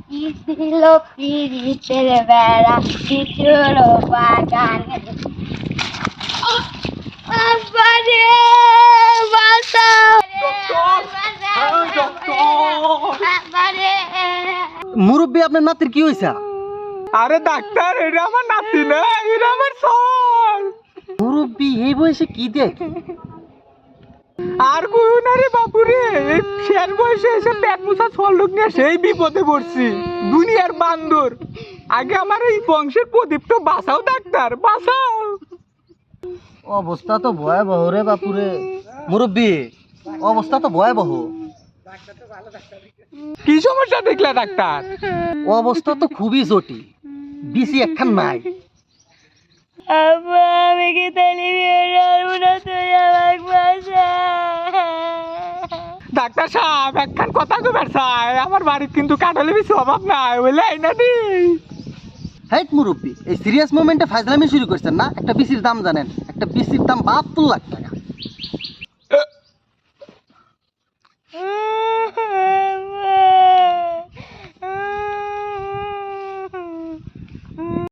কি ছিল পিরিতের বেড়া কিছুর বাগানে আব্বারে বাঁচাও আব্বারে। মুরব্বী আপনার নাতির কি হয়েছে? আরে ডাক্তার, এটা আমার নাতি না, এটা আমার সল। মুরব্বী এই বয়সে কি দেখ? আর কইও না রে বাপুরে, এই শেষ বয়সে এসে পেট মুছা সল লোক নিয়ে সেই বিপদে পড়ছি। দুনিয়ার বান্দর, আগে আমার এই বংশের প্রদীপ তো বাঁচাও ডাক্তার, বাঁচাও। অবস্থা তো ভয়াবহ রে বাপুরে। মুরব্বী অবস্থা তো ভয়াবহ। কি সমস্যা দেখলা ডাক্তার? অবস্থা তো খুবই জটিল, বিসি একখান নাই। আব্বা আমি কি তালি বেরোবো না, তুই আমাকে বাঁচা। ডাক্তার সাহেব একখান কথা কইবার চাই, আমার বাড়ির কিন্তু কাটালে বেশি অভাব নাই, বলে আইনা দি। হেট মুরব্বী, এই সিরিয়াস মোমেন্টে ফাজলামি শুরু করছেন না? একটা বিসির দাম জানেন? একটা বিসির দাম 72 লাখ টাকা।